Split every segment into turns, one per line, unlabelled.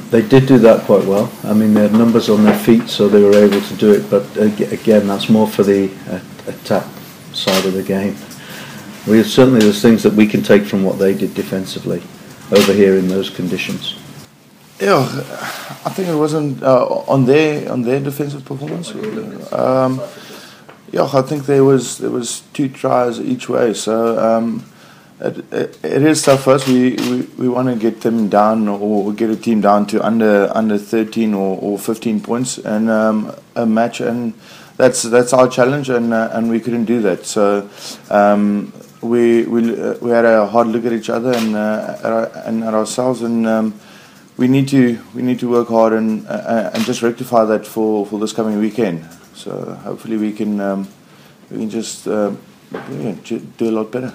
They did do that quite well. I mean, they had numbers on their feet, so they were able to do it. But again, that's more for the attack side of the game. There's things that we can take from what they did defensively over here in those conditions.
Yeah, I think it wasn't on their defensive performance. Yeah, I think there was 2 tries each way. So it is tough for us. We want to get them down or get a team down to under 13 or 15 points and a match, and that's our challenge, and we couldn't do that. So we had a hard look at each other and at ourselves, and we need to work hard and just rectify that for this coming weekend. So hopefully we can just do a lot better.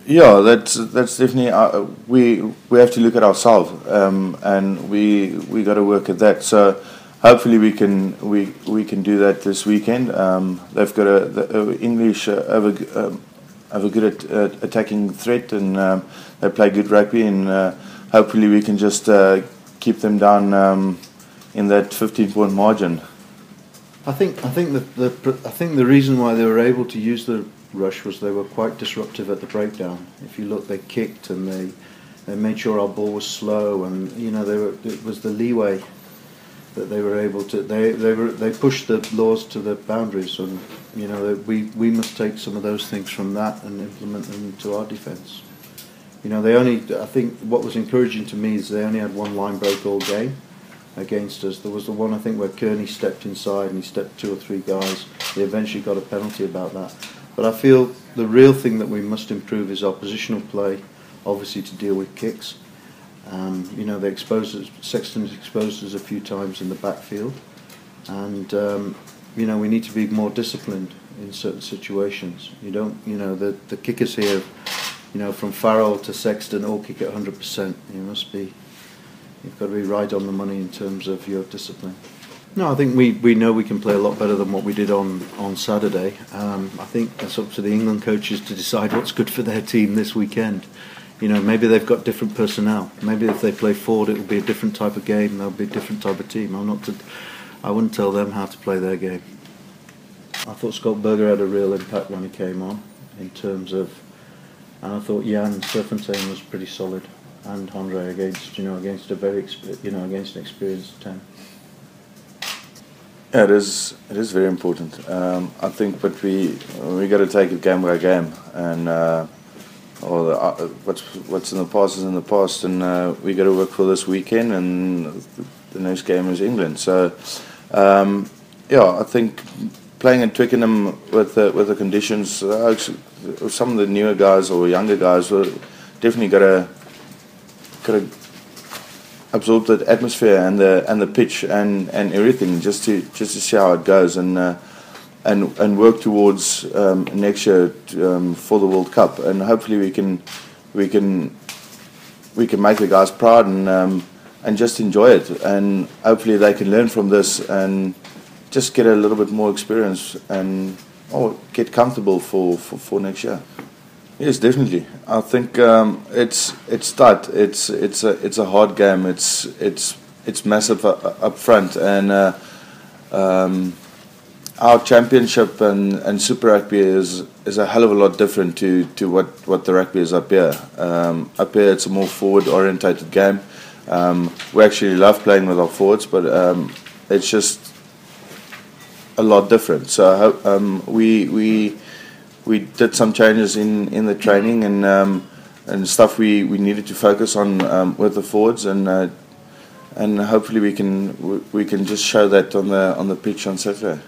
Yeah, that's definitely we have to look at ourselves, and we got to work at that. So hopefully we can do that this weekend. They've got the English have a good attacking threat, and they play good rugby, and hopefully we can just keep them down in that 15-point margin.
I think the reason why they were able to use the rush was they were quite disruptive at the breakdown. If you look, they kicked and they made sure our ball was slow, and it was the leeway that they were able to. They pushed the laws to the boundaries, and we must take some of those things from that and implement them into our defence. I think what was encouraging to me is they only had 1 line break all game against us. There was the one, I think, where Kearney stepped inside and he stepped 2 or 3 guys. They eventually got a penalty about that. But I feel the real thing that we must improve is our positional play, obviously to deal with kicks. They exposed us, Sexton's exposed us a few times in the backfield, and we need to be more disciplined in certain situations. The kickers here, from Farrell to Sexton, all kick at 100%. You've got to be right on the money in terms of your discipline. No, I think we know we can play a lot better than what we did on Saturday. I think it's up to the England coaches to decide what's good for their team this weekend. Maybe they've got different personnel. Maybe if they play forward, it will be a different type of game. They'll be a different type of team. I wouldn't tell them how to play their game. I thought Scott Berger had a real impact when he came on, in terms of, and I thought Jan Serfontein was pretty solid, and Andre against a very against an experienced 10.
Yeah, it is very important. I think, but we got to take it game by game, and what's in the past is in the past, and we got to work for this weekend, and the next game is England. So I think playing at Twickenham with the conditions, some of the newer guys or younger guys were definitely got to absorb that atmosphere and the pitch and everything, just to see how it goes, and work towards next year for the World Cup, and hopefully we can make the guys proud and just enjoy it, and hopefully they can learn from this and just get a little bit more experience and get comfortable for next year. Yes, definitely. I think it's tight. It's a hard game. It's massive up front, and our championship and Super Rugby is a hell of a lot different to what the rugby is up here. Up here, it's a more forward orientated game. We actually love playing with our forwards, but it's just a lot different. So we did some changes in the training and stuff we needed to focus on with the forwards, and hopefully we can just show that on the pitch on Saturday.